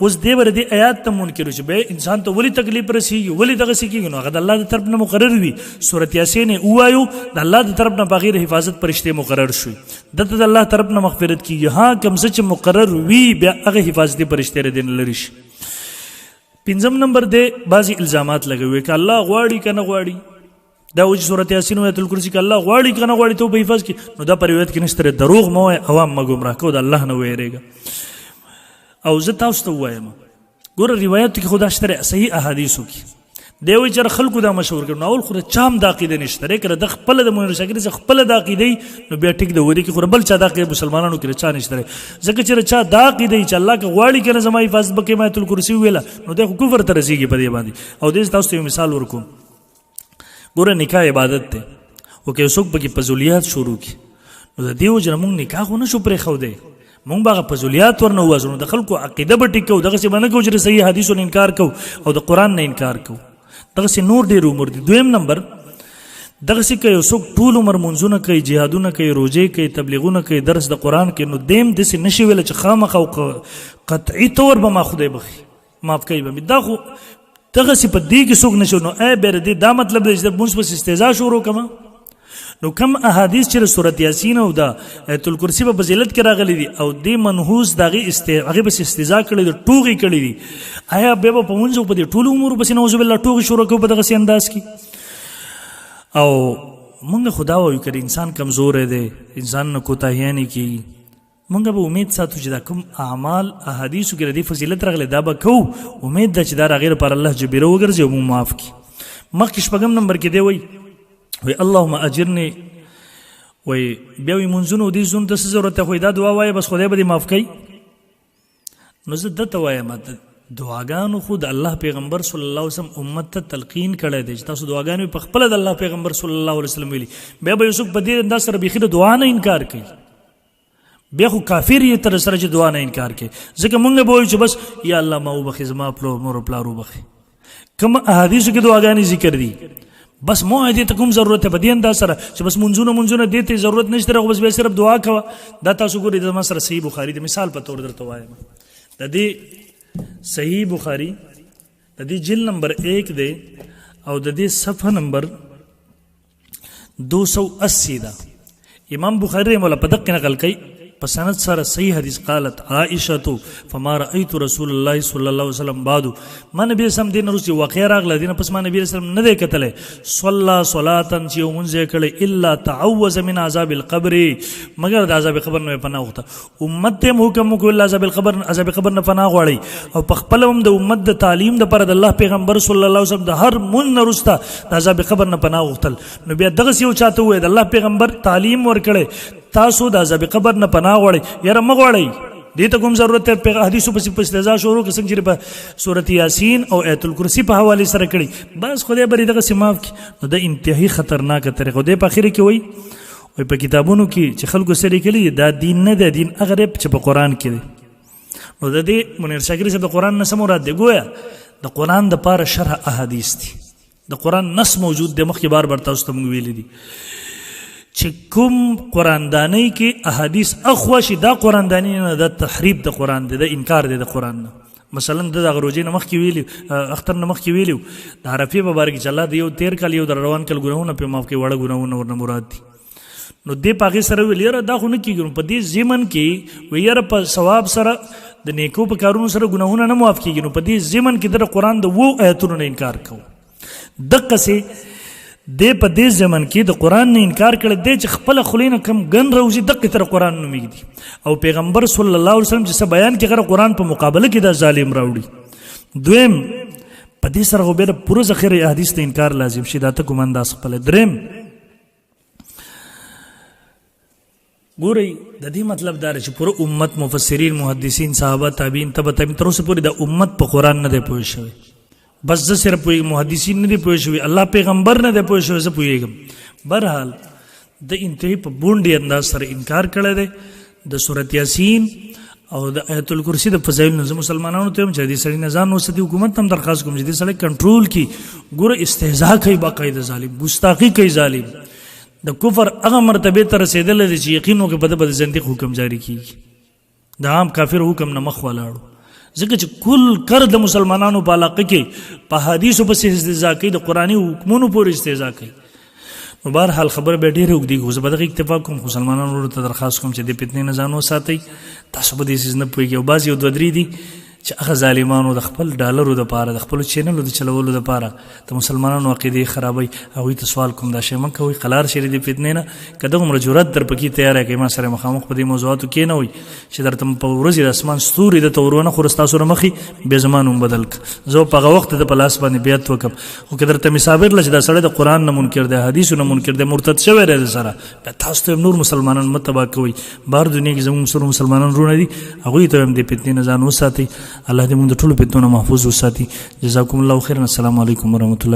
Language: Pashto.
اوس دی ور دی آیات ته منکر شي به انسان ته ولی تکلیف رسیږي ولی دغه سکیږي نو هغه د الله تر طرف نه مقرر وي سورۃ یاسین وایو د الله د طرف نه بغیر حفاظت فرشته مقرر شوي دته د الله طرف نه مغفرت کیږي ها کوم څه چې مقرر وي بیا هغه حفاظتي فرشته دین لري شي پنځم نمبر دی بعضی الزامات لګوي ک الله غواړي کنه غواړي دا وجه سورۃ یاسین او آیت الکرسی ک الله غواړي کنه غواړي ته په حفاظت کی نو دا پر روایت کې نشته دروغ مو عوام ما گمراه کو د الله نه ویریږي او زه تاسو ته وایم ګوره روایت کې خدا شته صحیح احادیثو کې دی وی چې خلکو دا مشهور کړي نو اول خو چام د عقیده نشته کړه د خپل د مونږ شګری خپل د عقیده نو بیا ټیک د وری کې خو بل چا د عقیده مسلمانانو کې چا نشته ځکه چې چا د عقیده چې الله کې غواړي کنه زما حفاظت بکې آیت الکرسی ویلا نو د کفر تر رسیږي په دې باندې او دې تاسو ته مثال ورکوم ګوره نکاح عبادت ته او کې څوک بګي فضولیات شروع کی نو د دیو جن مونږ نکاح نه شو پرې خو دی مونږ باغه فضولیات ورنه وازو د خلکو عقیده به ټیکو دغه څه باندې کو چې صحیح حدیثو انکار کو او د قران نه انکار کو دغه څه نور ډیر عمر دي دویم نمبر دغه څه کوي څوک ټول عمر منځونه کوي جهادونه کوي روزه کوي تبلیغونه کوي درس د قران کې نو دیم د څه نشي ویل چې خامخ او قطعي تور به ما خدای بخي معاف کوي به دا خو دغه څه په دې کې څوک نشو نو ای بیر دې دا مطلب دی چې موږ په استهزاء شروع کما نو کم احادیث چې سورۃ یاسین او د آیت الکرسی په فضیلت کې راغلي دي او د منحوس دغه هغه بس استهزاء کړي د ټوغي کړي دي آیا به په مونږ په دې ټول امور بس نوذ بالله ټوغي شروع کوي په دغه سي انداز کې او مونږ خدا وایو کړي انسان کمزور دی انسان نه کوتاهیان کی مونږ به امید ساتو چې دا کوم اعمال احادیثو کې د فضیلت راغلي دا به کو امید ده چې دا غیر پر الله جبیره وګرځي او معاف کی مخکې شپږم نمبر کې دی وی اللهم اجرني وی بیا وی منځونو دې زون د ضرورت خو دا دعا وای بس خدای به دې معاف کړي نو زه دته وایم دعاګانو خود الله پیغمبر صلی الله علیه وسلم امت ته تلقین کړی دی چې تاسو دعاګانو په خپل د الله پیغمبر صلی الله علیه وسلم ویلي بیا به یوسف په دې انداز سره بيخي د دعا نه انکار کوي بیا خو کافر یې تر سره چې دعا نه انکار کوي ځکه مونږ به وایو چې بس یا الله ما وبخي زما پلو مور پلارو بخي کوم احادیث کې دعاګانې ذکر دي بس مو دې ته کوم ضرورت په دې انداز سره چې بس منځونه دې ته ضرورت نشته بس به صرف دعا کوه دا تاسو ګورئ د مسره صحیح بخاری د مثال په تور درته وایم د دې صحیح بخاری د دې جلد نمبر 1 دی او د دې صفحه نمبر 280 دا امام بخاری مولا په دقه نقل کوي پسند سره صحیح حدیث قالت عائشه فما رايت رسول الله صلی الله علیه وسلم بعد ما نبی سم دین روسي واقع راغله دین پس ما نبی رسول نه دی کتل صلا صلاتن چې مونږه کړي الا تعوذ من عذاب القبر مگر د عذاب قبر نه پناه وخته امت ته حکم کو الله عذاب قبر نه پناه غواړي او په خپل هم د امت د تعلیم د پر د الله پیغمبر صلی الله علیه وسلم د هر مون رستا د عذاب قبر نه پناه وختل نو بیا دغه یو چاته وای د الله پیغمبر تعلیم ورکړي تاسو د عذاب قبر نه پناه غواړئ یاره مغواړئ دې ته کوم ضرورت په حدیثو په استهزاء شروع کسنګ چې په سورۃ یاسین او آیت الکرسی په حواله سره کړي بس خدای بری دغه سماف کی نو د انتهایی خطرناک طریقه دی په اخر کې وای په کتابونو کې چې خلکو سره کړي دا دین نه دی دین هغه چې په قران کې دی نو د دې منیر شاګری صاحب د قران نه مراد دی ګویا د قران د پاره شرح احادیث دي د قران نص موجود دی مخکې بار تاسو ته ویل دي چې کوم قرآن دانی کې احادیث اخواشي دا قرآن دانی نه د تحریف د قرآن دی د انکار دی د قرآن نه مثلا د غروجې نه مخکې ویلي اختر نه مخکې ویلي د عرفې په باره کې چې الله د یو 13 کال یو د روان کال ګناهونه په معاف کې وړه ګناهونه ورنه مراد دي نو دې په هغې سره ویل یاره دا خو نه کېږي په دې ضمن کې وی یاره په ثواب سره د نیکو په کارونو سره ګناهونه نه معاف کېږي نو په دې ضمن کې د قرآن د 2 آیتونو نه انکار کوو دقسې د په دې زمن کې د قران نه انکار کړي د چې خپل خلینو کم ګن روزي دغه تر قران نومي دي او پیغمبر صلی الله علیه وسلم چې بیان کې غره قران په مقابله کې د ظالم راوړي دویم په دې سره غوبره پوره ذخیره احادیث ته انکار لازم شي دا ته کوم انداز خپل دریم ګوري د دې مطلب دا چې پوره امت مفسرین محدثین صحابه تابعین تبع تر اوسه پورې د امت په قران نه دی پوه شوی بس زه صرف پوهېږم محدثین نه دی پوه شوي الله پیغمبر نه دی پوه شوی زه پوهېږم بهرحال د انتهایی په بونډې انداز سره انکار کړی دی د سورۃ یاسین او د آیت الکرسی د فضایلو زه مسلمانانو ته هم چې دې سړي نه ځان وساتي حکومت هم درخواست کوم چې دې سړی کنټرول کړي ګوره استهزاء کوي باقاعده ظالم ګستاخي کوي ظالم د کفر هغه مرتبې ته رسېدلی دی چې یقین وکړي په ده به د زندیق حکم جاري کېږي د عام کافر حکم نه مخ ولاړو ځکه چې کل کر د مسلمانانو په علاقه کې په حدیثو پسې استهزاء کوي، د قرآني حکمونو پورې استهزاء کوي. نو بهرحال خبره به ډېره اوږدېږي، خو زه به دغه اکتفا کوم. مسلمانانو ته درخواست کوم چې د فتنې نه ځان وساتئ. تاسو به دې څیز نه پوهېږئ، او بعض یو دوه درې دي چې هغه ظالمانو د خپل ډالرو دپاره، د خپلو چینلو د چلولو دپاره د مسلمانانو عقیدې خرابوي. هغوی ته سوال کوم دا شی مه کوئ، قلار شئ د فتنې نه. که دغومره جرأت در پکې تیاری کوئ ما سره مخامخ په دې موضوعاتو کښېنوئ چې درته په ورځې د اسمان ستوري درته ور ونه خوري ستاسو نه مخې، بیا زما نوم بدل کړه. زه په هغه وخت د په لاس باندې بیعت وکړم. خو که درته مې ثابت کړله چې دا سړی د قرآن نه منکر دی، حدیثو نه منکر دی، مرتد شوی دی سره، بیا تاسو ته نور مسلمانان مه تباه کوئ. بهر دنیا کې زموږ سره مسلمانان وروڼه دي، هغوی ته هم د فتنې نه ځان وساتئ. الله دې موږ د ټولو فتنو نه محفوظ وساتي. جزاکم الله خیرا. السلام علیکم ورحمۃ اللہ.